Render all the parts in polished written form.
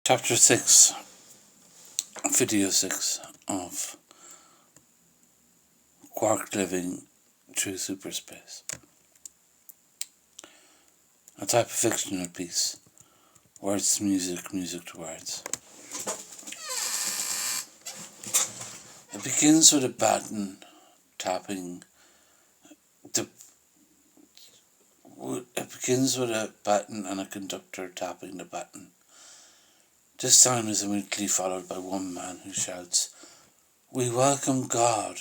Chapter 6, Video 6 of Quark living through superspace. A type of fictional piece. Words to music, music to words. It begins with a baton tapping the. It begins with a baton and a conductor tapping the baton. This sound is immediately followed by one man who shouts, "We welcome God."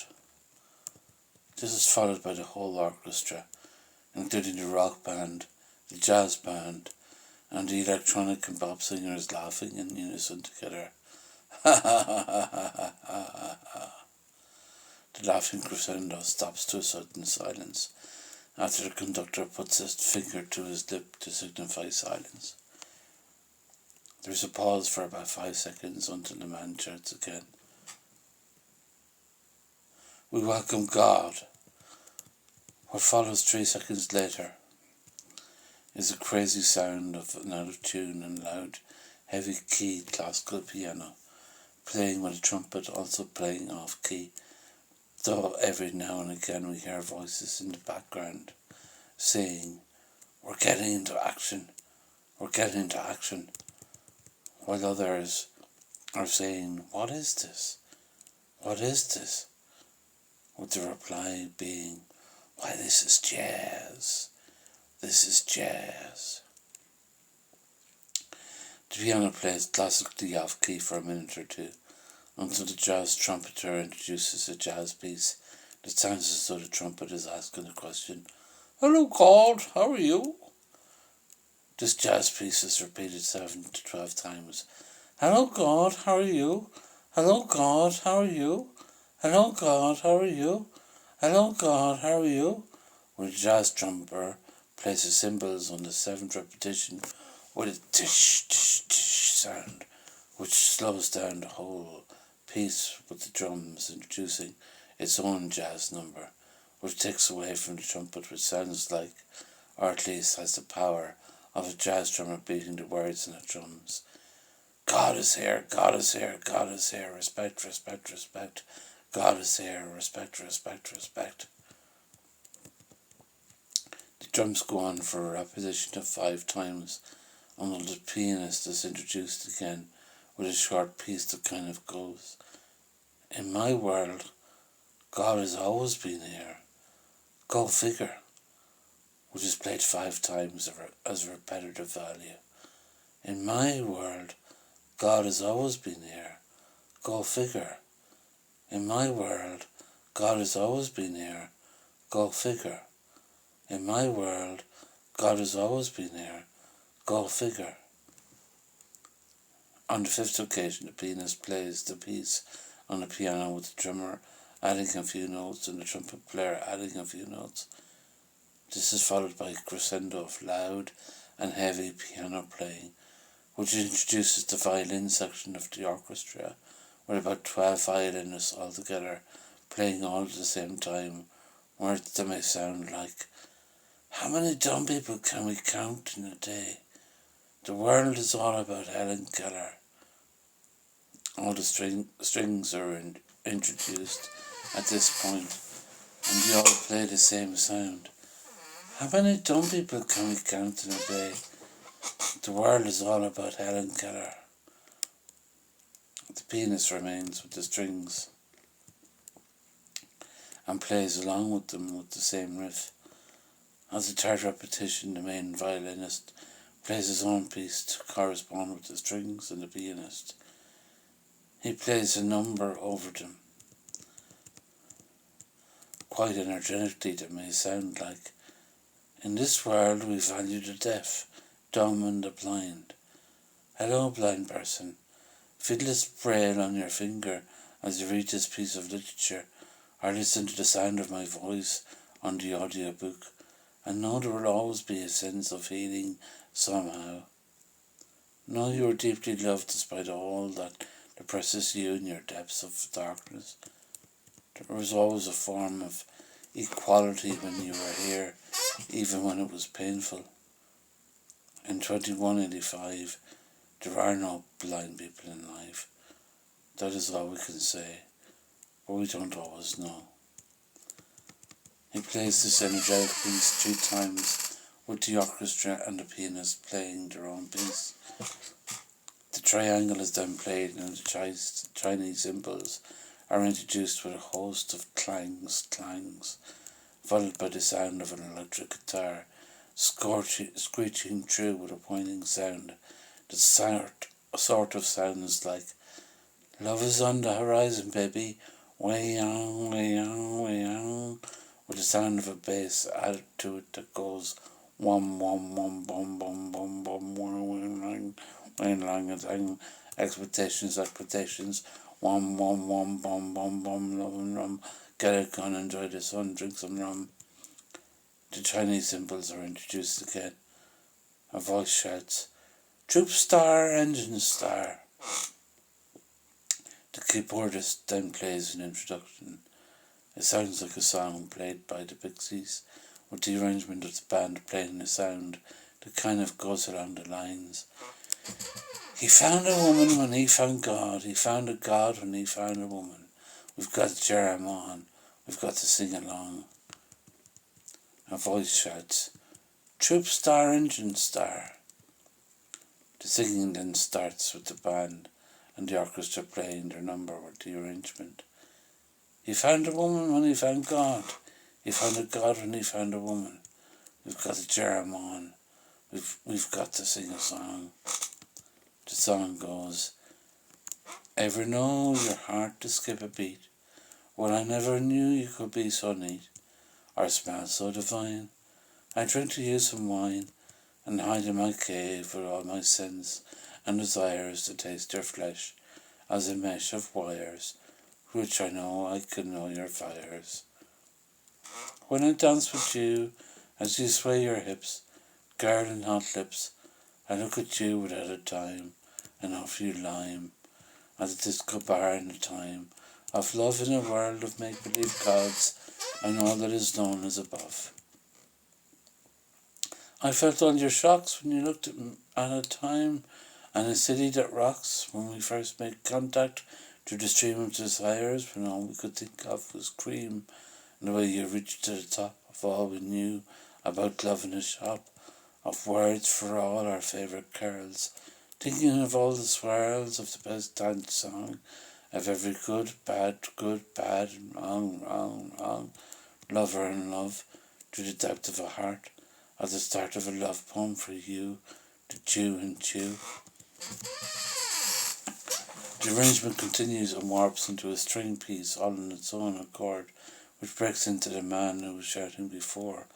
This is followed by the whole orchestra, including the rock band, the jazz band, and the electronic and pop singers laughing in unison together. Ha ha ha ha ha ha ha. The laughing crescendo stops to a sudden silence after the conductor puts his finger to his lip to signify silence. There is a pause for about 5 seconds until the man shouts again, "We welcome God." What follows 3 seconds later is a crazy sound of an out of tune and loud, heavy keyed classical piano, playing with a trumpet also playing off key, though every now and again we hear voices in the background saying, "We're getting into action, we're getting into action," while others are saying, "What is this? What is this?" with the reply being, "Why, this is jazz. This is jazz." The piano plays classically off key for a minute or two, until the jazz trumpeter introduces a jazz piece that sounds as though the trumpet is asking the question, "Hello, God, how are you?" This jazz piece is repeated 7 to 12 times. "Hello, God, how are you? Hello, God, how are you? Hello, God, how are you? Hello, God, how are you?" When the jazz trumpeter places cymbals on the 7th repetition with a tish, tish, tish sound, which slows down the whole piece with the drums introducing its own jazz number, which takes away from the trumpet, which sounds like, or at least has the power of a jazz drummer beating the words on the drums. "God is here, God is here, God is here, respect, respect, respect. God is here, respect, respect, respect." The drums go on for a repetition of 5 times until the pianist is introduced again with a short piece that kind of goes, "In my world, God has always been here. Go figure," which is played 5 times as a repetitive value. "In my world, God has always been here. Go figure. In my world, God has always been here. Go figure. In my world, God has always been here. Go figure." On the 5th occasion, the pianist plays the piece on the piano with the drummer adding a few notes and the trumpet player adding a few notes. This is followed by a crescendo of loud and heavy piano playing, which introduces the violin section of the orchestra, with about 12 violinists altogether playing all at the same time, words that may sound like, "How many dumb people can we count in a day? The world is all about Helen Keller." All the strings are introduced at this point, and they all play the same sound. "How many dumb people can we count in a day? The world is all about Helen Keller." The pianist remains with the strings and plays along with them with the same riff. As the 3rd repetition, the main violinist plays his own piece to correspond with the strings and the pianist. He plays a number over them, quite energetically, that may sound like, "In this world we value the deaf, dumb and the blind. Hello, blind person. Feel this braille on your finger as you read this piece of literature, or listen to the sound of my voice on the audiobook, and know there will always be a sense of healing somehow. Know you are deeply loved despite all that depresses you in your depths of darkness. There was always a form of equality when you were here, even when it was painful. In 2185, There are no blind people in life. That is all we can say, but we don't always know. He plays this energetic piece 3 times with the orchestra and the pianist playing their own piece. The triangle is then played and the Chinese cymbals are introduced with a host of clangs, followed by the sound of an electric guitar, screeching through with a pointing sound that sort of sounds like, "Love is on the horizon, baby, way on, way on, way on," with the sound of a bass added to it that goes wham wham wham bum bum bum bum wham lang expectations, wham wham wham bum bum bum rum, get a gun, enjoy the sun, drink some rum. The Chinese cymbals are introduced again. A voice shouts, "Troop star, engine star." The keyboardist then plays an introduction. It sounds like a song played by the Pixies, with the arrangement of the band playing a sound that kind of goes along the lines. He found a woman when he found God. He found a God when he found a woman. We've got to cheer him on. We've got to sing along. A voice shouts, "Troop star, engine star." The singing then starts with the band and the orchestra playing their number with the arrangement. He found a woman when he found God. He found a God when he found a woman. We've got to cheer him on. We've got to sing a song. The song goes, "Ever know your heart to skip a beat? Well, I never knew you could be so neat, or smell so divine. I drink to you some wine, and hide in my cave with all my sins and desires to taste your flesh as a mesh of wires, which I know I can know your fires. When I dance with you, as you sway your hips, garden hot lips, I look at you without a time, and offer you lime, at a disco bar in the time of love in a world of make-believe gods, and all that is known as above. I felt all your shocks when you looked at a time and a city that rocks, when we first made contact through the stream of desires, when all we could think of was cream, and the way you reached to the top of all we knew about love in a shop, of words for all our favourite carols, thinking of all the swirls of the best dance song, of every good, bad, and wrong, lover and love, to the depth of a heart, at the start of a love poem for you, to chew and chew." The arrangement continues and warps into a string piece all in its own accord, which breaks into the man who was shouting before,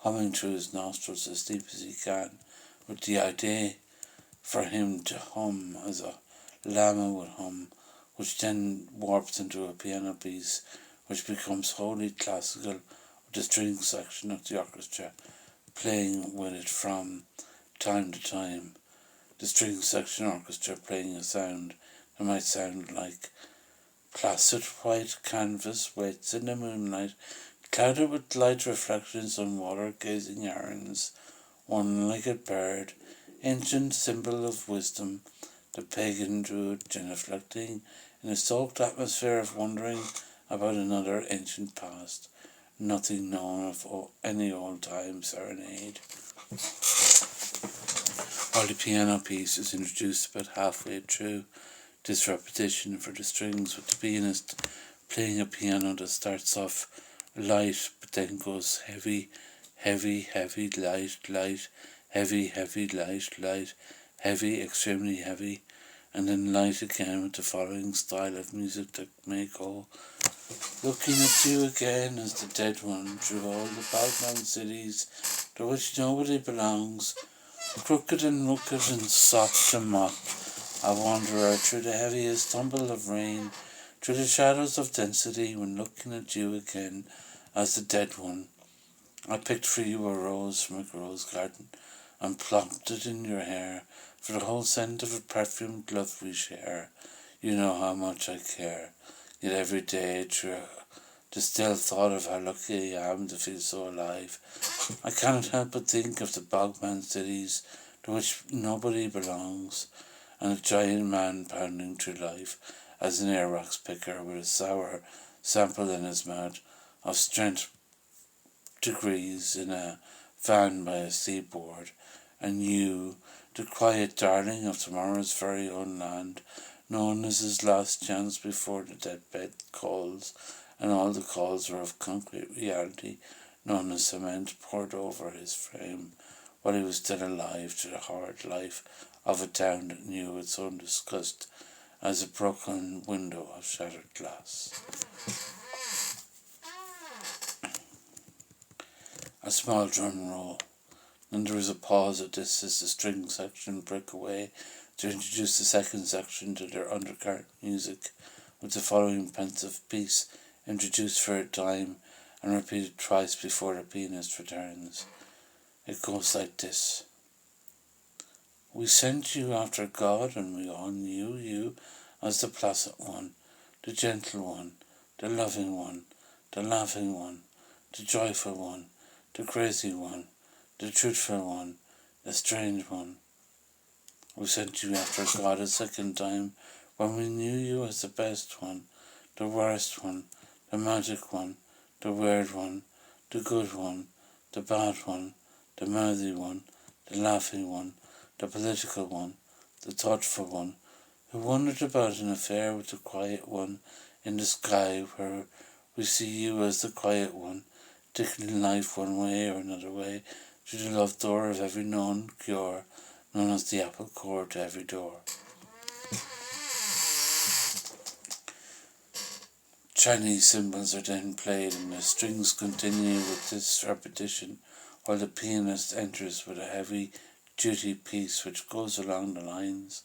humming through his nostrils as deep as he can, with the idea for him to hum as a llama would hum, which then warps into a piano piece, which becomes wholly classical, with the string section of the orchestra playing with it from time to time. The string section orchestra playing a sound that might sound like, "Placid white canvas waits in the moonlight, clouded with light reflections on water-gazing herons, one-legged bird, ancient symbol of wisdom, the pagan druid genuflecting in a soaked atmosphere of wondering about another ancient past, nothing known of any old-time serenade." While the piano piece is introduced about halfway through this repetition for the strings, with the pianist playing a piano that starts off light but then goes heavy, light, heavy, light, heavy, extremely heavy, and then light again, with the following style of music that may go, "Looking at you again as the dead one, through all the Balkan cities to which nobody belongs, crooked and rooked and soft and mocked, a wanderer through the heaviest tumble of rain, through the shadows of density, when looking at you again as the dead one, I picked for you a rose from a rose garden, and plopped it in your hair, for the whole scent of a perfumed love we share. You know how much I care, yet every day through the still thought of how lucky I am to feel so alive, I cannot help but think of the bogman cities to which nobody belongs, and a giant man pounding through life as an airwax picker with a sour sample in his mouth of strength degrees in a van by a seaboard, and you, the quiet darling of tomorrow's very own land, known as his last chance before the deathbed calls, and all the calls were of concrete reality, known as cement poured over his frame, while he was still alive to the hard life of a town that knew its own disgust as a broken window of shattered glass. A small drum roll. Then there was a pause at this as the string section broke away to introduce the second section to their undercurrent music, with the following pensive piece introduced for a time and repeated twice before the pianist returns. It goes like this. We sent you after God, and we all knew you as the placid one, the gentle one, the loving one, the laughing one, the joyful one, the crazy one, the truthful one, the strange one. We sent you after God a second time, when we knew you as the best one, the worst one, the magic one, the weird one, the good one, the bad one, the mouthy one, the laughing one, the political one, the thoughtful one, who wondered about an affair with the quiet one in the sky, where we see you as the quiet one, taking life one way or another way, through the love door of every known cure, known as the apple core to every door. Chinese cymbals are then played, and the strings continue with this repetition, while the pianist enters with a heavy-duty piece which goes along the lines.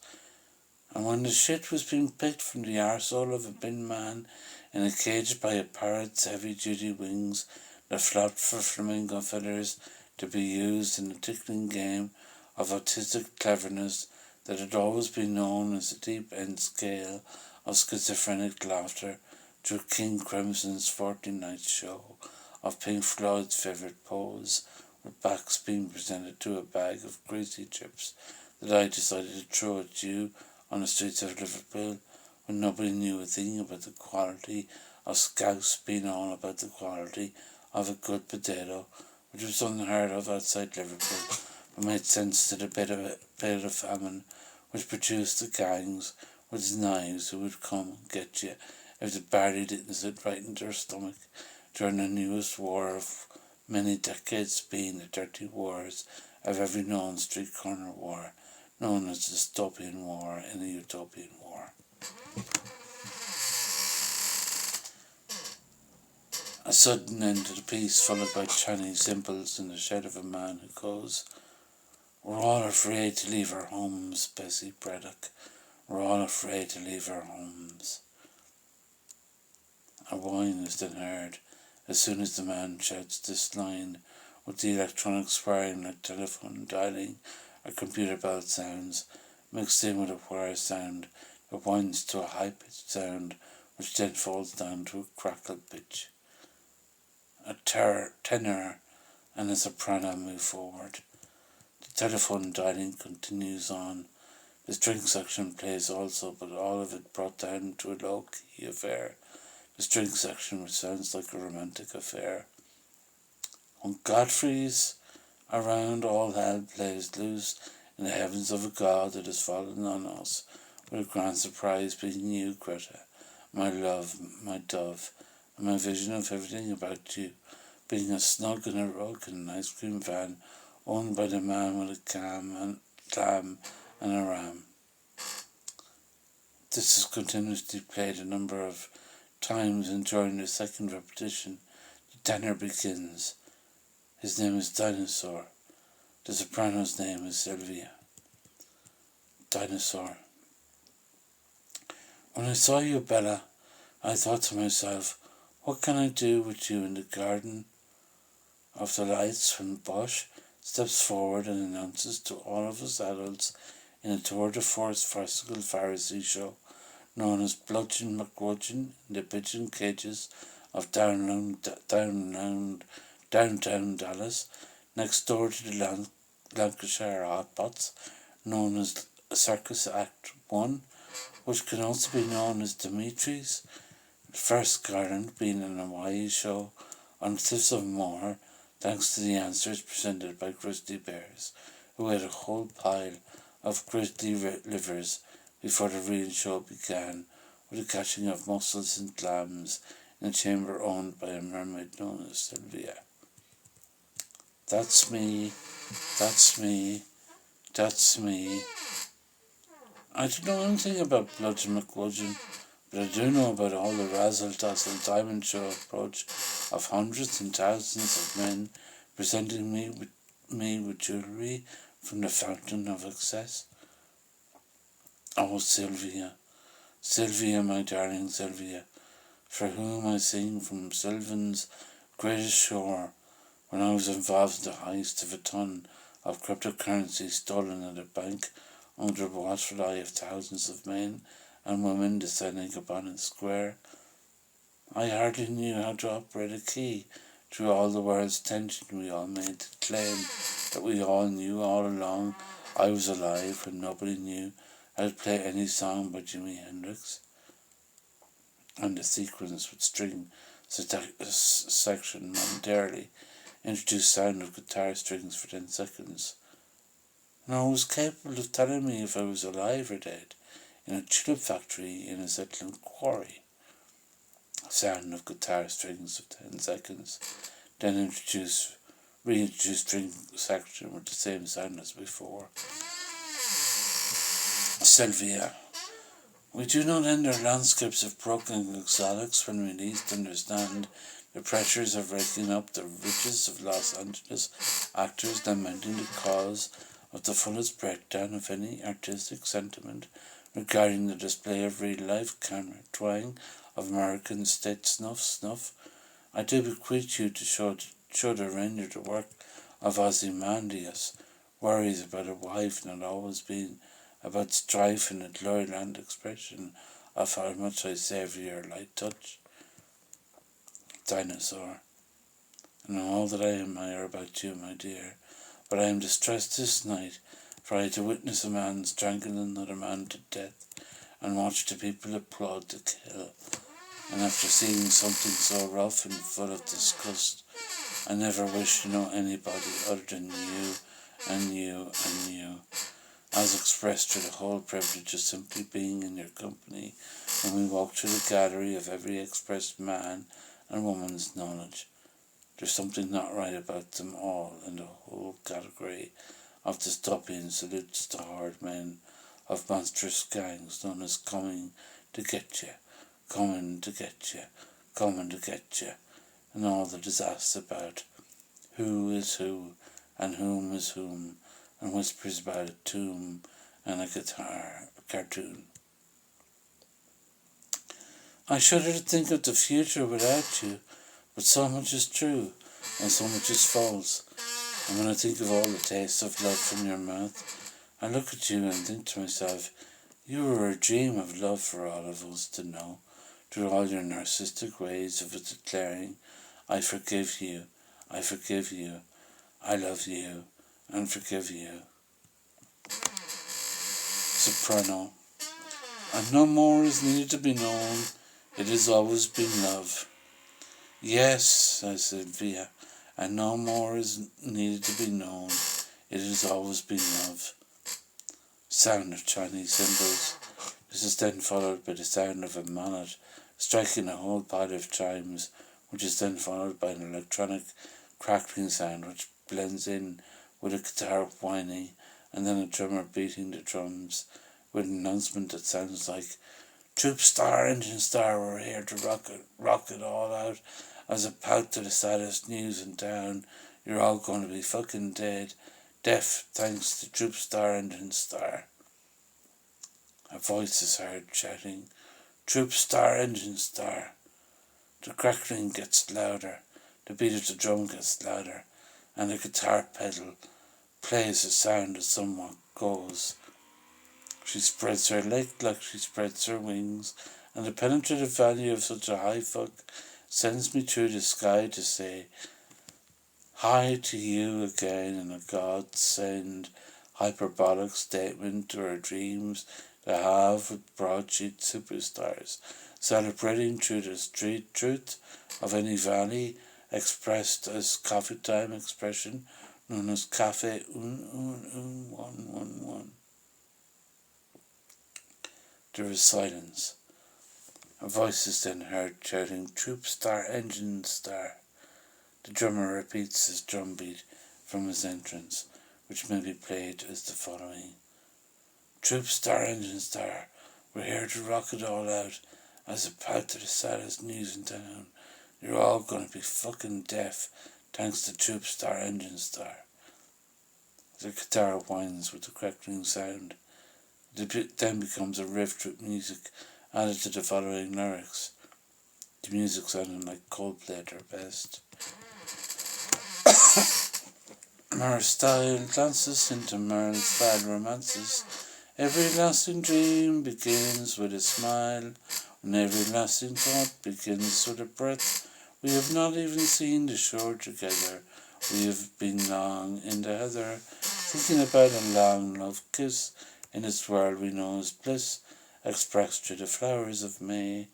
And when the shit was being picked from the arsehole of a bin man in a cage by a parrot's heavy-duty wings that flapped for flamingo feathers to be used in a tickling game of autistic cleverness that had always been known as the deep-end scale of schizophrenic laughter, through King Crimson's fortnight show of Pink Floyd's favourite pose, with backs being presented to a bag of greasy chips that I decided to throw at you on the streets of Liverpool, when nobody knew a thing about the quality of scouse being all about the quality of a good potato, which was unheard of outside Liverpool, but made sense to the bit of famine which produced the gangs with knives who would come and get you if the barley didn't sit right in their stomach, during the newest war of many decades, being the dirty wars of every known street corner war, known as the dystopian war in a utopian war. A sudden end to the piece, followed by Chinese cymbals in the shed of a man who goes, We're all afraid to leave our homes, Bessie Braddock. We're all afraid to leave our homes. A whine is then heard as soon as the man shouts this line, with the electronics whirring like telephone dialing or computer bell sounds, mixed in with a wire sound that winds to a high-pitched sound, which then falls down to a crackle pitch. A tenor and a soprano move forward. The telephone dialing continues on. The string section plays also, but all of it brought down to a low-key affair. The string section, which sounds like a romantic affair. When Godfrey's around, all hell plays loose in the heavens of a God that has fallen on us, with a grand surprise being you, Greta, my love, my dove, and my vision of everything about you, being a snug in a rug in an ice cream van owned by the man with a clam and a ram. This is continuously played a number of times, and during the second repetition, the tenor begins. His name is Dinosaur. The soprano's name is Sylvia. Dinosaur. When I saw you, Bella, I thought to myself, what can I do with you in the garden of the lights, when Bosch steps forward and announces to all of us adults in a tour de force farcical Pharisee show known as Bludgeon McWudgeon in the pigeon cages of downtown Dallas, next door to the Lancashire hotpots known as Circus Act 1, which can also be known as Dimitri's first garland, being an Hawaii show on Cliffs of Moher, thanks to the answers presented by grizzly bears, who ate a whole pile of grizzly livers before the real show began, with the catching of mussels and clams in a chamber owned by a mermaid known as Sylvia. That's me, that's me, that's me. I don't know anything about Bludgeon McWudgeon, but I do know about all the razzle-dazzle diamond show approach of hundreds and thousands of men presenting me with jewellery from the fountain of excess. Oh, Sylvia, Sylvia, my darling Sylvia, for whom I sing from Sylvan's greatest shore, when I was involved in the heist of a ton of cryptocurrency stolen at a bank under the watchful eye of thousands of men and women descending upon its square. I hardly knew how to operate a key through all the world's tension we all made to claim that we all knew all along I was alive when nobody knew how to play any song by Jimi Hendrix. And the sequence with string section momentarily introduced sound of guitar strings for 10 seconds. And I was capable of telling me if I was alive or dead in a tulip factory in a Zetland quarry. Sound of guitar strings of 10 seconds, then reintroduce string section with the same sound as before. Sylvia, we do not enter landscapes of broken exotics when we least understand the pressures of raking up the riches of Los Angeles actors, lamenting the cause of the fullest breakdown of any artistic sentiment regarding the display of real-life camera twang of American state snuff. I do bequeath you to show the render the work of Ozymandias, worries about a wife not always being about strife in a gloryland expression of how much I savour your light touch. Dinosaur, and all that I admire about you, my dear, but I am distressed this night, for I had to witness a man strangle another man to death, and watch the people applaud the kill. And after seeing something so rough and full of disgust, I never wish to know anybody other than you, and you, and you, as expressed through the whole privilege of simply being in your company when we walk through the gallery of every expressed man and woman's knowledge. There's something not right about them all, and the whole category of dystopian salutes to hard men of monstrous gangs known as coming to get you, coming to get you, coming to get you, and all the disaster about who is who and whom is whom, and whispers about a tomb and a guitar cartoon. I shudder to think of the future without you, but so much is true and so much is false. And when I think of all the tastes of love from your mouth, I look at you and think to myself, you were a dream of love for all of us to know, through all your narcissistic ways of declaring, I forgive you, I forgive you, I love you, and forgive you. Soprano. And no more is needed to be known, it has always been love. Yes, says Sylvia, and no more is needed to be known, it has always been love. Sound of Chinese cymbals. This is then followed by the sound of a mallet striking a whole pile of chimes, which is then followed by an electronic crackling sound which blends in with a guitar whining, and then a drummer beating the drums with an announcement that sounds like, Troop Star, Engine Star, we're here to rock it all out. As a pout to the saddest news in town, you're all going to be fucking dead. Deaf, thanks to Troop Star, Engine Star. A voice is heard shouting, Troop Star, Engine Star. The crackling gets louder, the beat of the drum gets louder, and the guitar pedal plays a sound as someone goes. She spreads her leg like she spreads her wings, and the penetrative value of such a high fuck sends me through the sky to say, hi to you again, and a God send hyperbolic statement to our dreams to have with broadsheet superstars, celebrating through the street truth of any valley expressed as coffee time expression known as cafe un 111. There is silence. A voice is then heard shouting, "Troop star, engine star." The drummer repeats his drum beat from his entrance, which may be played as the following. "Troop star, engine star, we're here to rock it all out as a part to the saddest news in town. You're all gonna be fucking deaf, thanks to Troop star, engine star." The guitar whines with a crackling sound. It then becomes a riff with music added to the following lyrics. The music sounding like Coldplay at their best. Mer style dances into Merle style romances. Every lasting dream begins with a smile, and every lasting thought begins with a breath. We have not even seen the shore together. We have been long in the heather, thinking about a long love kiss in this world we know as bliss, expressed through the flowers of May,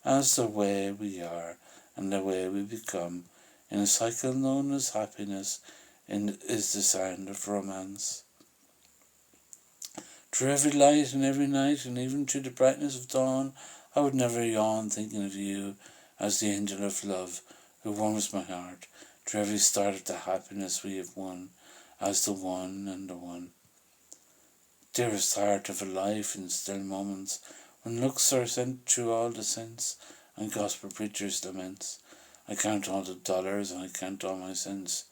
as the way we are and the way we become, in a cycle known as happiness, is the sound of romance. Through every light and every night, and even through the brightness of dawn, I would never yawn thinking of you as the angel of love who warms my heart. Through every start of the happiness we have won, as the one and the one. Dearest heart of a life in still moments, when looks are sent through all the sense, and gospel preachers laments. I count all the dollars and I count all my cents,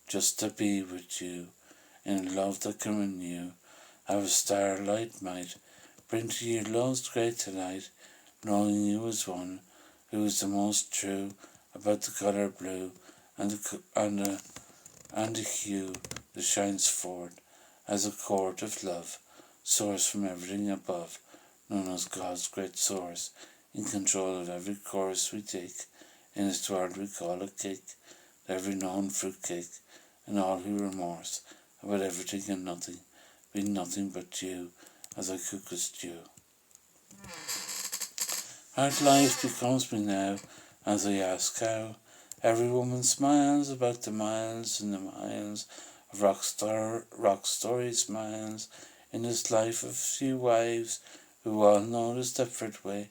just to be with you, in love that can renew. How a starlight might bring to you love's great delight, knowing you as one who is the most true about the colour blue, and the hue that shines forth as a cord of love, source from everything above, known as God's great source, in control of every course we take, in this world we call a cake, every known fruit cake, and all who remorse about everything and nothing, be nothing but you, as I cook a stew. Hard life becomes me now, as I ask how. Every woman smiles about the miles and the miles of rock story smiles in this life of few wives who all know the Stepford way,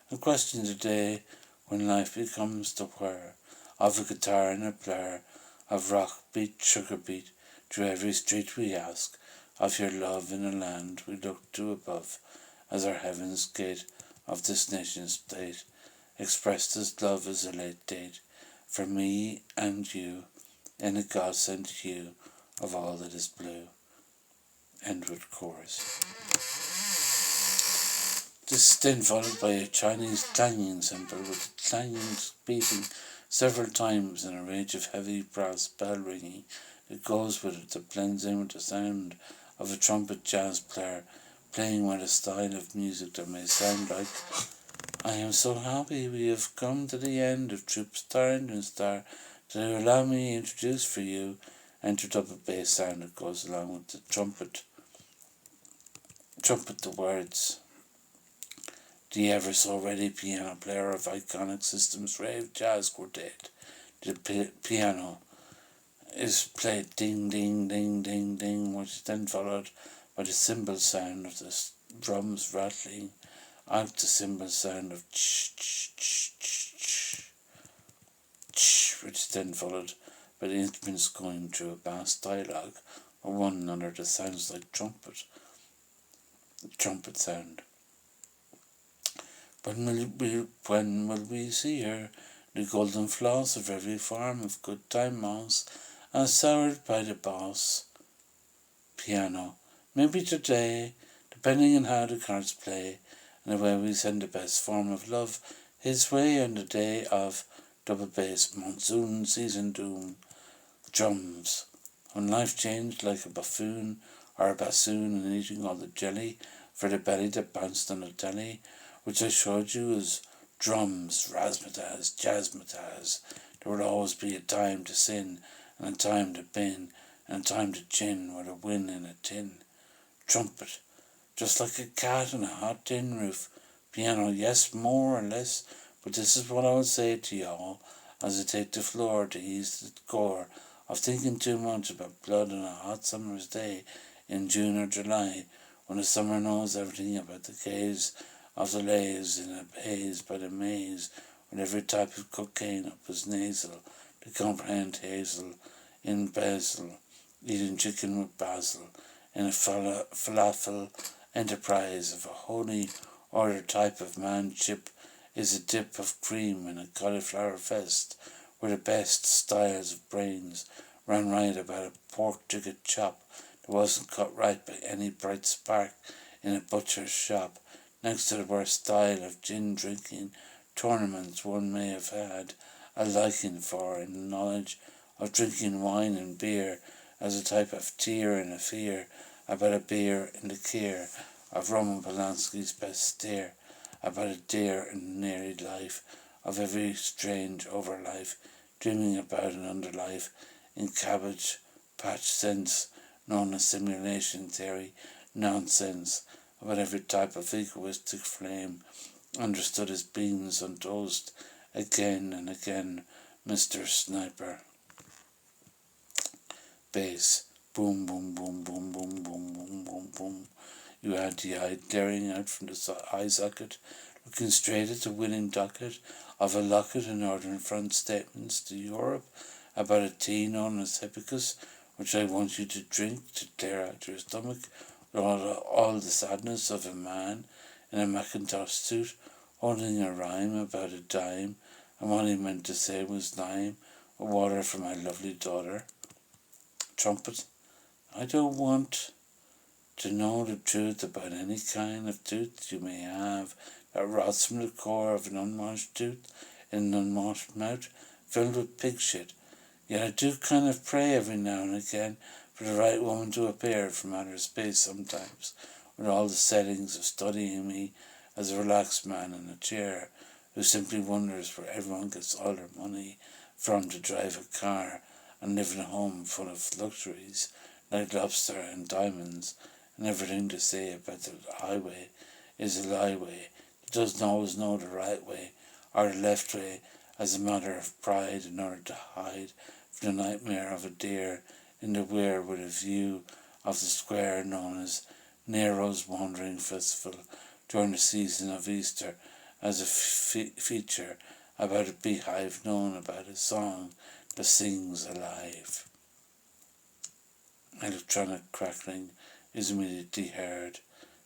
and question the day when life becomes the whir of a guitar and a blur of rock beat, sugar beat, through every street we ask of your love in a land we look to above as our heaven's gate of this nation's state, expressed as love as a late date for me and you in a God-sent hue of all that is blue. End with chorus. This is then followed by a Chinese clanging cymbal with the clanging beating several times in a range of heavy brass bell ringing that goes with it, that blends in with the sound of a trumpet jazz player playing with a style of music that may sound like, "I am so happy we have come to the end of Troop Star Engine Star. To allow me to introduce for you," entered up a bass sound that goes along with the trumpet the words. The ever so ready piano player of Iconic Systems Rave Jazz Quartet. The piano is played ding ding ding ding ding, which is then followed by the cymbal sound of the drums rattling out, the cymbal sound of ch ch ch ch ch ch, which is then followed by the instruments going through a bass dialogue with one another that sounds like trumpet sound. When will we see her? The golden floss of every form of good time moss, as soured by the boss. Piano. Maybe today, depending on how the cards play, and the way we send the best form of love his way on the day of double bass, monsoon, season doom. Drums. When life changed like a buffoon or a bassoon and eating all the jelly for the belly that bounced on the telly, which I showed you as drums, razzmatazz, jazzmatazz. There would always be a time to sin, and a time to bin, and a time to gin with a win in a tin. Trumpet, just like a cat on a hot tin roof. Piano, yes, more or less, but this is what I will say to y'all as I take the floor to ease the core of thinking too much about blood on a hot summer's day in June or July, when the summer knows everything about the caves of the lays in a haze by the maze, with every type of cocaine up his nasal to comprehend hazel in basil, eating chicken with basil, in a falafel enterprise of a holy order type of manship is a dip of cream in a cauliflower fest, where the best styles of brains ran right about a pork ticket chop that wasn't cut right by any bright spark in a butcher's shop, next to the worst style of gin drinking tournaments one may have had a liking for in the knowledge of drinking wine and beer as a type of tear and a fear about a beer in the care of Roman Polanski's best stare, about a dear and neary life of every strange over life, dreaming about an underlife in cabbage patch sense known as simulation theory nonsense, about every type of egoistic flame understood as beans on toast again and again, Mr. Sniper. Bass. Boom, boom, boom, boom, boom, boom, boom, boom, boom. You had the eye glaring out from the eye socket, looking straight at the winning docket of a locket in Northern Front statements to Europe about a tea known as Hippicus, which I want you to drink to clear out your stomach with all the sadness of a man in a Macintosh suit, holding a rhyme about a dime, and what he meant to say was lime, water for my lovely daughter. Trumpet. I don't want to know the truth about any kind of tooth you may have that rots from the core of an unwashed tooth in an unwashed mouth filled with pig shit. Yet I do kind of pray every now and again for the right woman to appear from outer space sometimes, with all the settings of studying me as a relaxed man in a chair who simply wonders where everyone gets all their money from to drive a car and live in a home full of luxuries like lobster and diamonds, and everything to say about the highway is a lie way that doesn't always know the right way or the left way as a matter of pride in order to hide from the nightmare of a deer in the weir with a view of the square known as Nero's Wandering Festival during the season of Easter as a feature about a beehive known about a song that sings alive. Electronic crackling is immediately heard.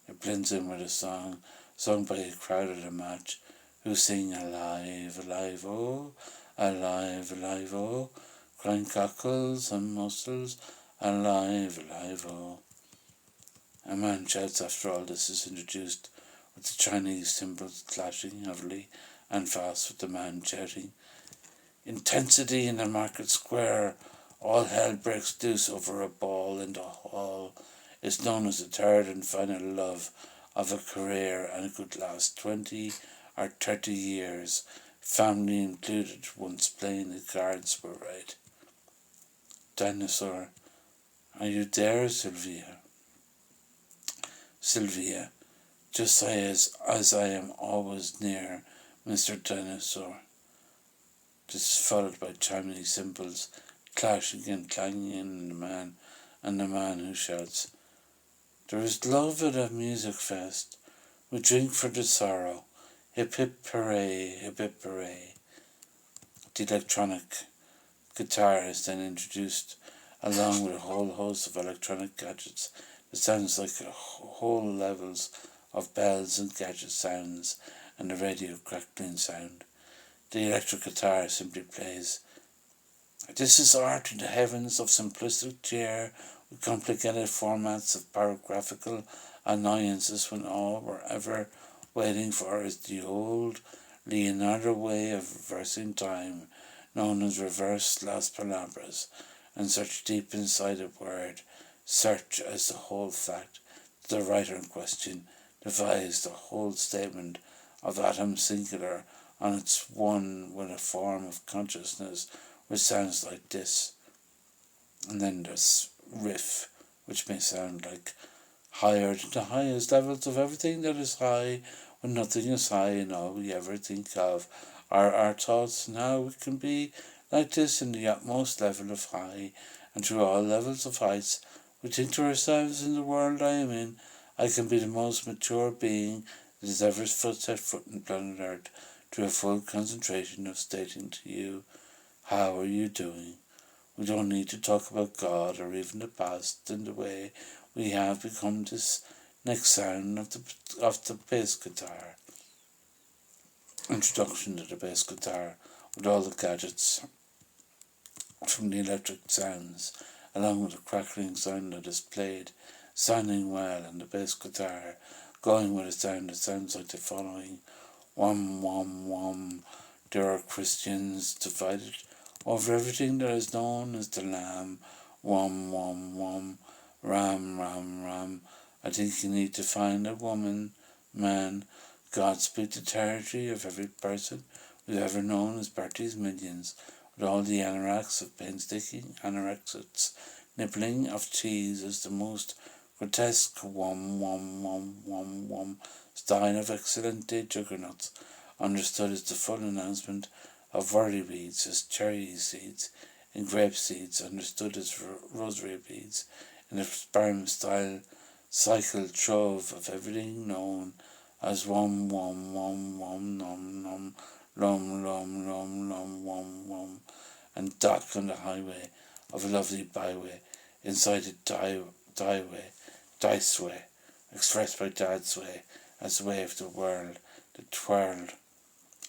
It blends in with a song sung by a crowd at a match who sing alive, alive, oh, alive, alive, oh, crying cockles and mussels, alive, alive, oh. A man shouts after all this is introduced, with the Chinese cymbals clashing heavily and fast with the man shouting. Intensity in the market square, all hell breaks loose over a ball in the hall. It's known as the third and final love of a career, and it could last 20 or 30 years, family included, once playing the cards were right. Dinosaur. Are you there, Sylvia? Sylvia. Just say as I am always near, Mr. Dinosaur. This is followed by Chinese cymbals clashing and clanging in the man who shouts, there is love at a music fest. We drink for the sorrow. Hip hip hooray, hip hip hooray. The electronic guitar is then introduced along with a whole host of electronic gadgets that sounds like whole levels of bells and gadget sounds and the radio crackling sound. The electric guitar simply plays. This is art in the heavens of simplistic cheer with complicated formats of paragraphical annoyances when all we're ever waiting for is the old Leonardo way of reversing time, known as reverse Las Palabras, and search deep inside a word, search as the whole fact that the writer in question devised a whole statement of atom singular on its one with a form of consciousness which sounds like this. And then there's riff, which may sound like higher than the highest levels of everything that is high, when nothing is high in all we ever think of, are our thoughts, and how we can be like this in the utmost level of high, and through all levels of heights, we think to ourselves, in the world I am in, I can be the most mature being that has ever set foot on planet Earth, to a full concentration of stating to you, how are you doing? We don't need to talk about God or even the past in the way we have become this next sound of the bass guitar. Introduction to the bass guitar with all the gadgets from the electric sounds, along with the crackling sound that is played, sounding well, and the bass guitar going with a sound that sounds like the following: wham wham wham. There are Christians divided over everything that is known as the Lamb. Wham wham wham. Ram ram ram. I think you need to find a woman, man. God split the territory of every person we've ever known as Bertie's millions, with all the anoraks of painstaking anorexics, nibbling of cheese as the most grotesque wham wham wham wham wham style of excellent day juggernauts, understood as the full announcement of worry beads as cherry seeds, and grape seeds understood as rosary beads, in the sperm style cycle trove of everything known as wham wham wham wham nom nom lum lum lum lum wham wham, and dock on the highway of a lovely byway, inside the diceway, expressed by Dad's way, as the way of the world, the twirled,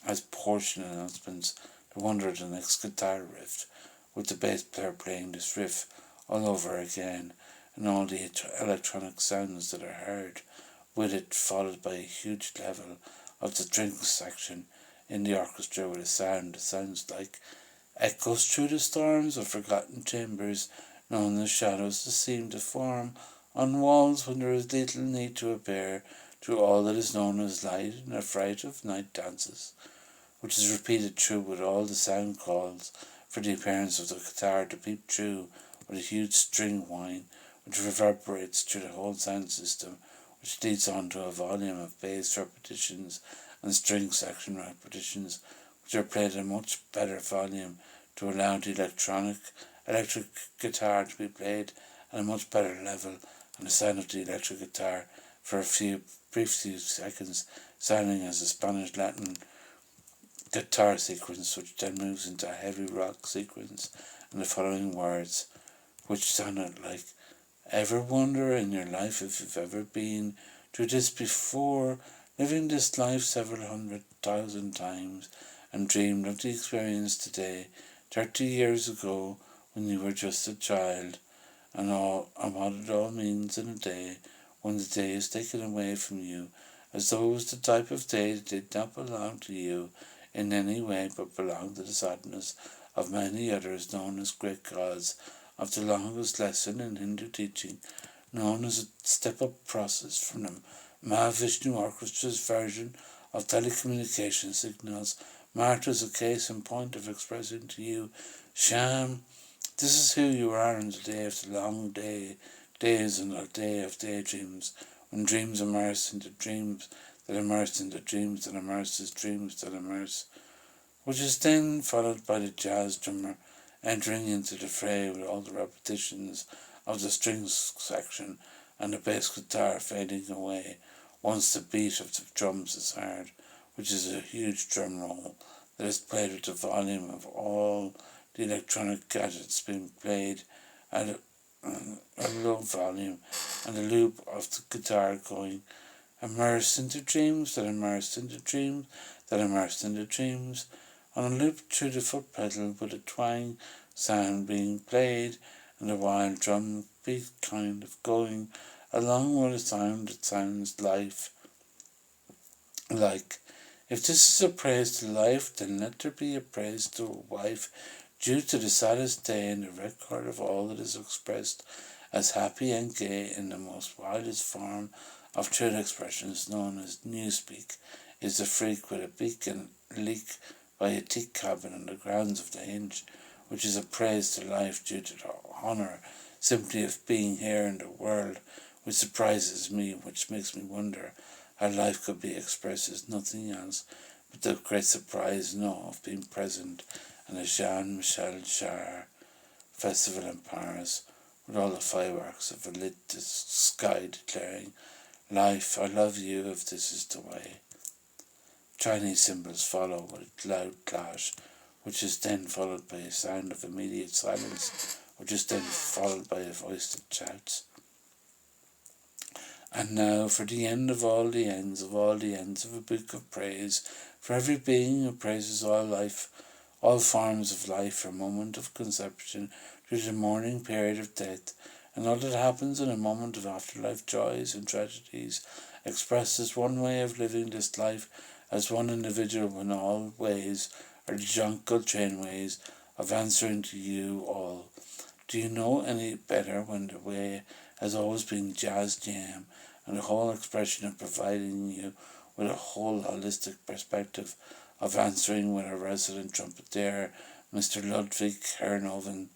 as portion announcements, the wonder of the next guitar riff, with the bass player playing this riff all over again, and all the electronic sounds that are heard with it, followed by a huge level of the drinks section in the orchestra, with a sound that sounds like echoes through the storms of forgotten chambers, known as shadows that seem to form on walls when there is little need to appear, through all that is known as light and a fright of night dances, which is repeated through with all the sound calls for the appearance of the guitar to peep through with a huge string whine, which reverberates through the whole sound system, which leads on to a volume of bass repetitions and string section repetitions, which are played at a much better volume to allow the electric guitar to be played at a much better level, and the sound of the electric guitar for a brief few seconds sounding as a Spanish Latin guitar sequence, which then moves into a heavy rock sequence, and the following words, which sounded like, ever wonder in your life if you've ever been through this before, living this life several 100,000 times, and dreamed of the experience today, 30 years ago, when you were just a child, and what it all means in a day, when the day is taken away from you, as though it was the type of day that did not belong to you in any way, but belonged to the sadness of many others, known as great gods, of the longest lesson in Hindu teaching, known as a step-up process from the Mahavishnu Orchestra's version of telecommunication signals, marked as a case in point of expressing to you, Sham, this is who you are on the day of the long days and the day of daydreams, when dreams immerse into dreams that immerse into dreams that immerses dreams that immerse, which is then followed by the jazz drummer entering into the fray with all the repetitions of the strings section, and the bass guitar fading away once the beat of the drums is heard, which is a huge drum roll that is played with the volume of all the electronic gadgets being played at a low volume, and the loop of the guitar going, immersed into dreams that immersed into dreams that immersed into dreams, on a loop through the foot pedal with a twang sound being played, and a wild drum beat kind of going along with a sound that sounds like. If this is a praise to life, then let there be a praise to a wife, due to the saddest day in the record of all that is expressed as happy and gay in the most wildest form of true expressions, known as newspeak, is the freak with a beak and leak by a teak cabin on the grounds of the hinge, which is a praise to life due to the honour simply of being here in the world, which surprises me, which makes me wonder how life could be expressed as nothing else but the great surprise and awe of being present at a Jean-Michel Jarre festival in Paris, with all the fireworks of a lit sky declaring, "Life, I love you if this is the way." Chinese cymbals follow with a loud clash, which is then followed by a sound of immediate silence, which is then followed by a voice that shouts. And now for the end of all the ends of all the ends of a book of praise, for every being who praises all life, all forms of life from moment of conception through the mourning period of death, and all that happens in a moment of afterlife joys and tragedies, expressed as one way of living this life, as one individual in all ways, are the jonquil train ways of answering to you all. Do you know any better when the way has always been jazz jam, and the whole expression of providing you with a whole holistic perspective of answering with a resident trumpeter, Mr. Ludwig Hernoven,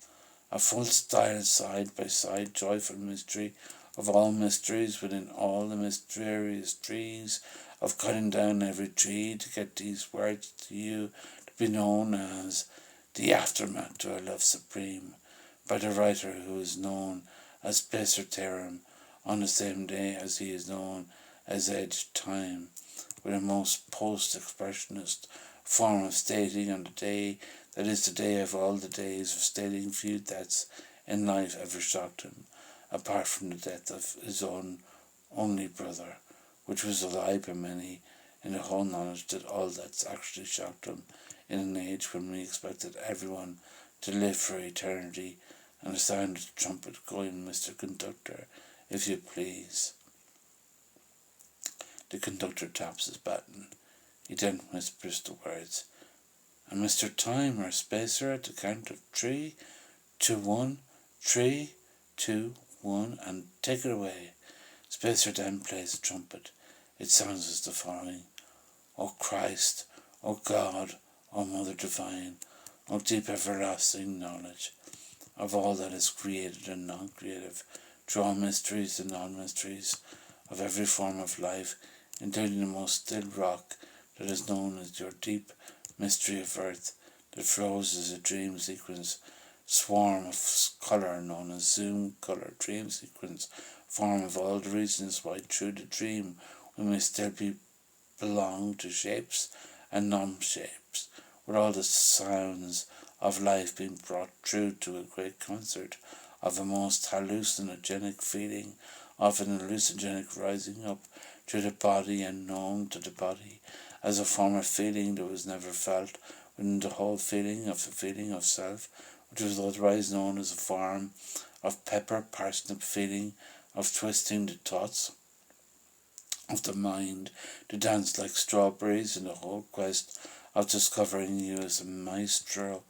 a full-style side-by-side joyful mystery of all mysteries within all the mysterious trees, of cutting down every tree to get these words to you to be known as the aftermath to a love supreme, by the writer who is known as Spencer Terham on the same day as he is known as Edge Time, with a most post-expressionist form of stating on the day that is the day of all the days of stating few deaths in life ever shocked him, apart from the death of his own only brother, which was a lie by many, in the whole knowledge that all deaths actually shocked him in an age when we expected everyone to live for eternity, and the sound of the trumpet going, "Mr. Conductor, if you please." The conductor taps his baton. He then whispers the words, "And Mr. Time or Spacer at the count of 3, 2, 1, 3, 2, 1, and take it away." Spacer then plays the trumpet. It sounds as the following: "O Christ, O God, O Mother Divine, O deep everlasting knowledge of all that is created and non-creative, through all mysteries and non-mysteries of every form of life, including the most still rock that is known as your deep mystery of earth, that flows as a dream sequence, swarm of colour known as zoom colour dream sequence, form of all the reasons why through the dream we may still belong to shapes and non-shapes, with all the sounds of life being brought through to a great concert of a most hallucinogenic feeling, of an hallucinogenic rising up through the body and known to the body as a form of feeling that was never felt within the whole feeling of self, which was otherwise known as a form of pepper parsnip feeling, of twisting the thoughts of the mind to dance like strawberries in the whole quest of discovering you as a master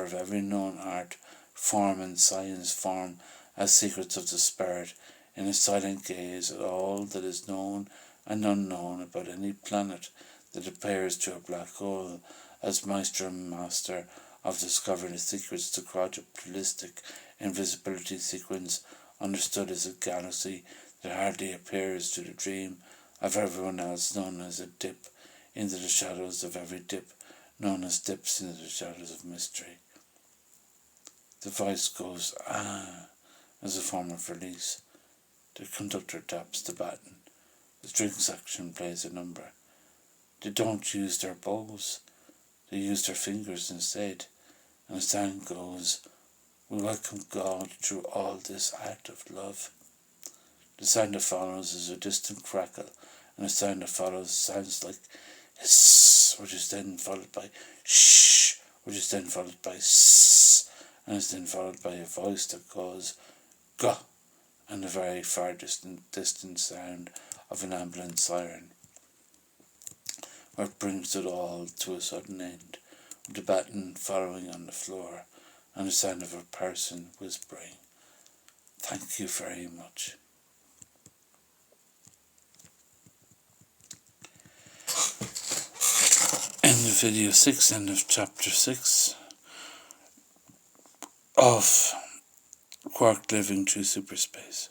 of every known art, form and science form as secrets of the spirit, in a silent gaze at all that is known and unknown about any planet that appears to a black hole, as maestro and master of discovering the secrets to quadruplistic invisibility sequence, understood as a galaxy that hardly appears to the dream of everyone else, known as a dip into the shadows of every dip, known as dips into the shadows of mystery. The voice goes, "Ah," as a form of release. The conductor taps the baton. The string section plays a number. They don't use their bows. They use their fingers instead. And the sound goes, "We welcome God through all this act of love." The sound that follows is a distant crackle, and the sound that follows sounds like hiss, which is then followed by shh, which is then followed by ss, and is then followed by a voice that goes gah, and the very far distant sound of an ambulance siren, what brings it all to a sudden end, with the baton following on the floor, and the sound of a person whispering, "Thank you very much." End of video 6, end of chapter 6 of Quark living through superspace.